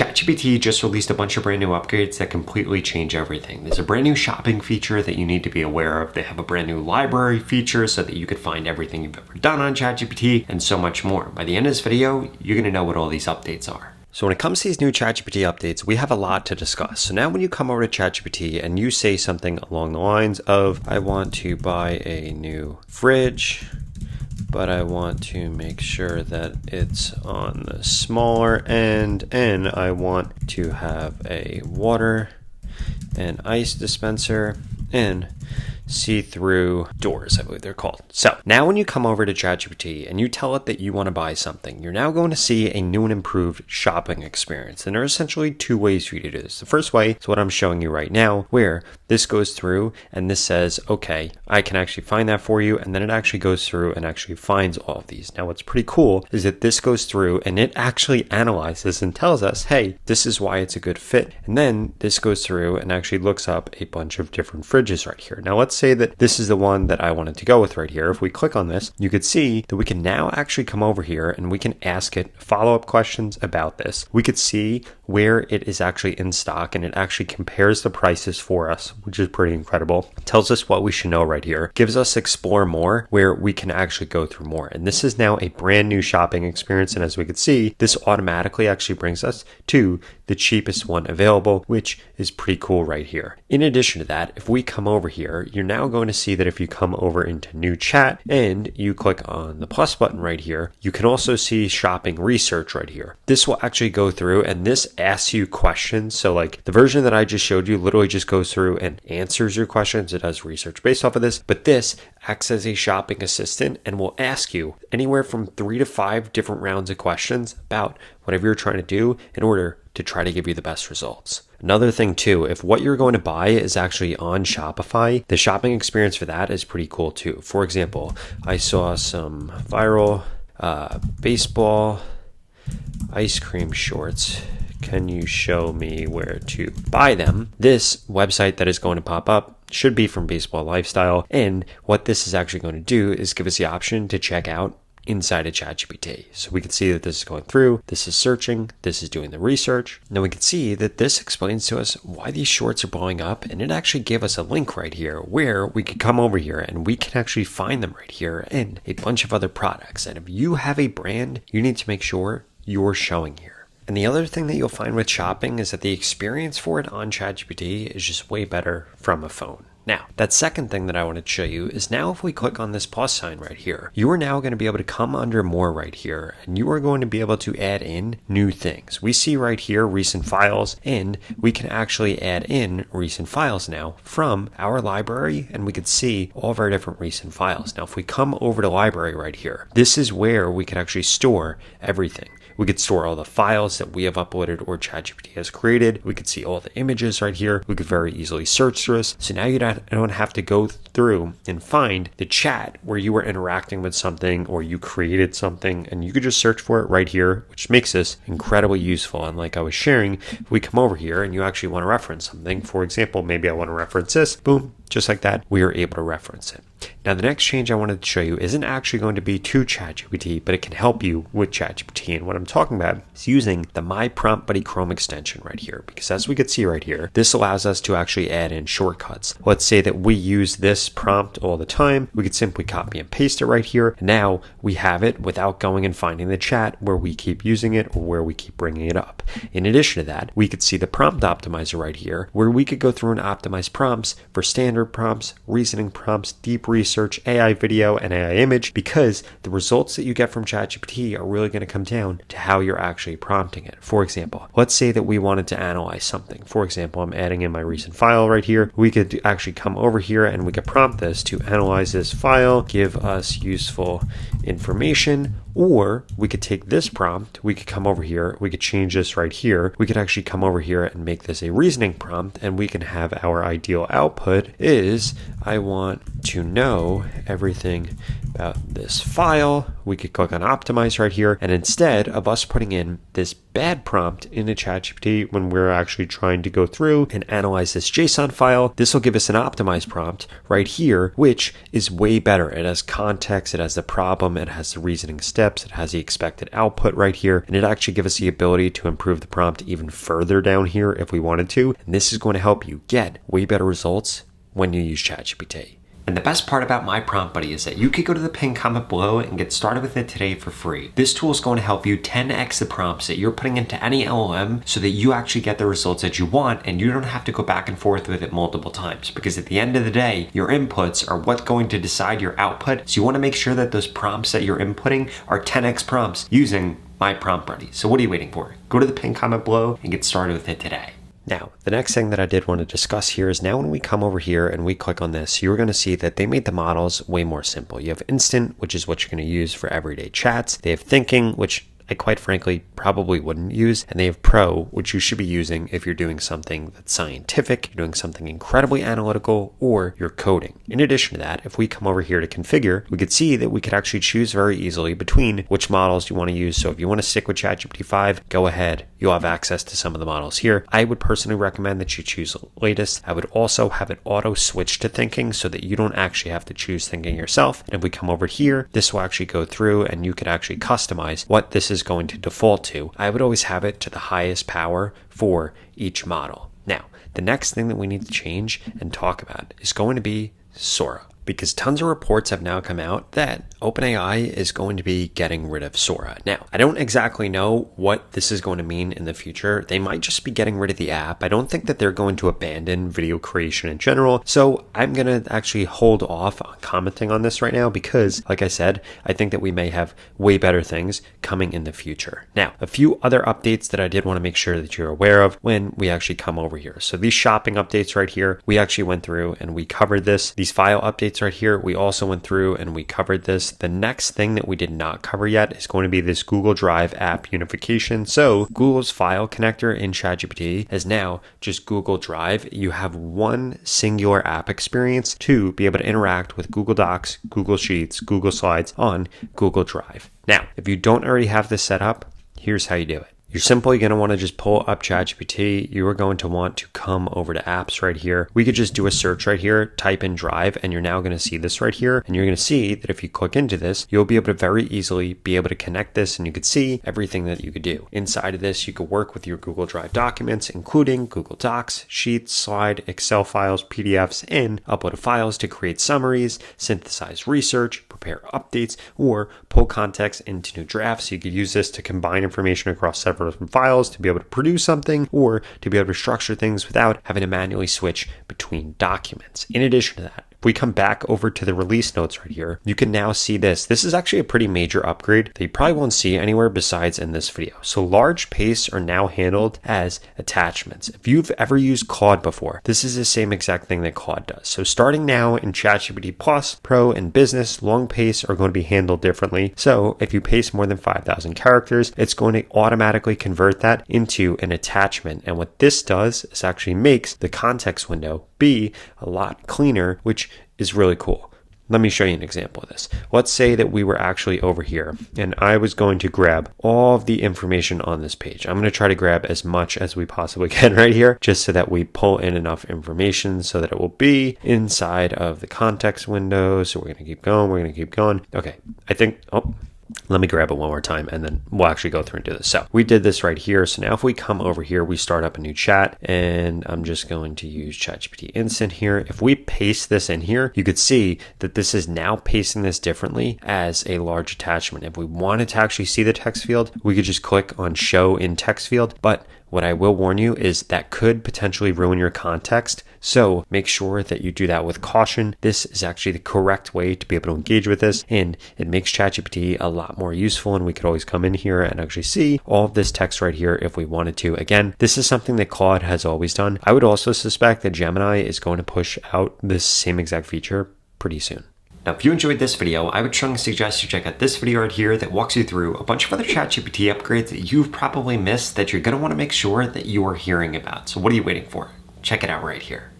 ChatGPT just released a bunch of brand new upgrades that completely change everything. There's a brand new shopping feature that you need to be aware of. They have a brand new library feature so that you could find everything you've ever done on ChatGPT and so much more. By the end of this video, you're going to know what all these updates are. So when it comes to these new ChatGPT updates, we have a lot to discuss. So now when you come over to ChatGPT and you say something along the lines of, I want to buy a new fridge, but I want to make sure that it's on the smaller end, and I want to have a water and ice dispenser and see-through doors, I believe they're called. So now when you come over to ChatGPT and you tell it that you want to buy something, you're now going to see a new and improved shopping experience. And there are essentially two ways for you to do this. The first way is what I'm showing you right now, where this goes through and this says, okay, I can actually find that for you. And then it actually goes through and actually finds all of these. Now, what's pretty cool is that this goes through and it actually analyzes and tells us, hey, this is why it's a good fit. And then this goes through and actually looks up a bunch of different fridges right here. Now, let's say that this is the one that I wanted to go with right here. If we click on this, you could see that we can now actually come over here and we can ask it follow-up questions about this. We could see where it is actually in stock, and it actually compares the prices for us, which is pretty incredible. It tells us what we should know right here. Gives us explore more, where we can actually go through more. And this is now a brand new shopping experience. And as we can see, this automatically actually brings us to the cheapest one available, which is pretty cool right here. In addition to that, if we come over here, you're now going to see that if you come over into new chat and you click on the plus button right here, you can also see shopping research right here. This will actually go through and this asks you questions. So like the version that I just showed you literally just goes through and answers your questions. It does research based off of this, but this acts as a shopping assistant and will ask you anywhere from 3 to 5 different rounds of questions about whatever you're trying to do in order to try to give you the best results. Another thing too, if what you're going to buy is actually on Shopify, the shopping experience for that is pretty cool too. For example, I saw some viral baseball ice cream shorts. Can you show me where to buy them? This website that is going to pop up should be from Baseball Lifestyle. And what this is actually going to do is give us the option to check out inside of ChatGPT. So we can see that this is going through, this is searching, this is doing the research. Now we can see that this explains to us why these shorts are blowing up, and it actually gave us a link right here where we could come over here and we can actually find them right here and a bunch of other products. And if you have a brand, you need to make sure you're showing here. And the other thing that you'll find with shopping is that the experience for it on ChatGPT is just way better from a phone. Now, that second thing that I wanted to show you is now if we click on this plus sign right here, you are now going to be able to come under more right here, and you are going to be able to add in new things. We see right here recent files, and we can actually add in recent files now from our library, and we could see all of our different recent files. Now, if we come over to library right here, this is where we can actually store everything. We could store all the files that we have uploaded or ChatGPT has created. We could see all the images right here. We could very easily search through this. So now you don't have to go through and find the chat where you were interacting with something or you created something, and you could just search for it right here, which makes this incredibly useful. And like I was sharing, if we come over here and you actually want to reference something, for example, maybe I want to reference this, boom, just like that, we are able to reference it. Now, the next change I wanted to show you isn't actually going to be to ChatGPT, but it can help you with ChatGPT. And what I'm talking about is using the My Prompu Buddy Chrome extension right here. Because as we can see right here, this allows us to actually add in shortcuts. Let's say that we use this prompt all the time. We could simply copy and paste it right here. Now we have it without going and finding the chat where we keep using it or where we keep bringing it up. In addition to that, we could see the prompt optimizer right here, where we could go through and optimize prompts for standard prompts, reasoning prompts, deep research, AI video, and AI image, because the results that you get from ChatGPT are really going to come down to how you're actually prompting it. For example, let's say that we wanted to analyze something. For example, I'm adding in my recent file right here. We could actually come over here and we could prompt this to analyze this file, give us useful information, or we could take this prompt, we could come over here, we could change this right here. We could actually come over here and make this a reasoning prompt, and we can have our ideal output is, I want to know everything about this file, we could click on optimize right here. And instead of us putting in this bad prompt into ChatGPT when we're actually trying to go through and analyze this JSON file, this will give us an optimized prompt right here, which is way better. It has context, it has the problem, it has the reasoning steps, it has the expected output right here, and it actually gives us the ability to improve the prompt even further down here if we wanted to. And this is going to help you get way better results when you use ChatGPT. And the best part about my Prompu Buddy is that you could go to the pinned comment below and get started with it today for free. This tool is going to help you 10x the prompts that you're putting into any LLM so that you actually get the results that you want and you don't have to go back and forth with it multiple times. Because at the end of the day, your inputs are what's going to decide your output. So you want to make sure that those prompts that you're inputting are 10x prompts using my Prompu Buddy. So what are you waiting for? Go to the pinned comment below and get started with it today. Now, the next thing that I did want to discuss here is now when we come over here and we click on this, you're going to see that they made the models way more simple. You have instant, which is what you're going to use for everyday chats. They have thinking, which I quite frankly probably wouldn't use. And they have Pro, which you should be using if you're doing something that's scientific, you're doing something incredibly analytical, or you're coding. In addition to that, if we come over here to configure, we could see that we could actually choose very easily between which models you want to use. So if you want to stick with ChatGPT 5, go ahead. You'll have access to some of the models here. I would personally recommend that you choose the latest. I would also have it auto switch to thinking so that you don't actually have to choose thinking yourself. And if we come over here, this will actually go through and you could actually customize what this is going to default to. I would always have it to the highest power for each model. Now, the next thing that we need to change and talk about is going to be Sora. Because tons of reports have now come out that OpenAI is going to be getting rid of Sora. Now, I don't exactly know what this is going to mean in the future. They might just be getting rid of the app. I don't think that they're going to abandon video creation in general. So I'm going to actually hold off on commenting on this right now because, like I said, I think that we may have way better things coming in the future. Now, a few other updates that I did want to make sure that you're aware of when we actually come over here. So these shopping updates right here, we actually went through and we covered this. These file updates right here, we also went through and we covered this. The next thing that we did not cover yet is going to be this Google Drive app unification. So Google's file connector in ChatGPT is now just Google Drive. You have one singular app experience to be able to interact with Google Docs, Google Sheets, Google Slides on Google Drive. Now, if you don't already have this set up, here's how you do it. You're simply going to want to just pull up ChatGPT. You are going to want to come over to apps right here. We could just do a search right here, type in Drive, and you're now going to see this right here. And you're going to see that if you click into this, you'll be able to very easily be able to connect this and you could see everything that you could do. Inside of this, you could work with your Google Drive documents, including Google Docs, Sheets, Slide, Excel files, PDFs, and upload files to create summaries, synthesize research, prepare updates, or pull context into new drafts. You could use this to combine information across several different files to be able to produce something or to be able to structure things without having to manually switch between documents. In addition to that, if we come back over to the release notes right here, you can now see this. This is actually a pretty major upgrade that you probably won't see anywhere besides in this video. So large pastes are now handled as attachments. If you've ever used Claude before, this is the same exact thing that Claude does. So starting now in ChatGPT Plus, Pro, and Business, long pastes are going to be handled differently. So if you paste more than 5,000 characters, it's going to automatically convert that into an attachment. And what this does is actually makes the context window be a lot cleaner, which is really cool. Let me show you an example of this. Let's say that we were actually over here and I was going to grab all of the information on this page. I'm going to try to grab as much as we possibly can right here, just so that we pull in enough information so that it will be inside of the context window. So we're going to keep going. We're going to keep going. Okay. Let me grab it one more time and then we'll actually go through and do this. So we did this right here. So now if we come over here, we start up a new chat and I'm just going to use ChatGPT Instant here. If we paste this in here, you could see that this is now pasting this differently as a large attachment. If we wanted to actually see the text field, we could just click on show in text field. But what I will warn you is that could potentially ruin your context. So make sure that you do that with caution. This is actually the correct way to be able to engage with this, and it makes ChatGPT a lot more useful. And we could always come in here and actually see all of this text right here if we wanted to. Again, this is something that Claude has always done. I would also suspect that Gemini is going to push out this same exact feature pretty soon. Now, if you enjoyed this video, I would strongly suggest you check out this video right here that walks you through a bunch of other ChatGPT upgrades that you've probably missed that you're going to want to make sure that you are hearing about. So what are you waiting for? Check it out right here.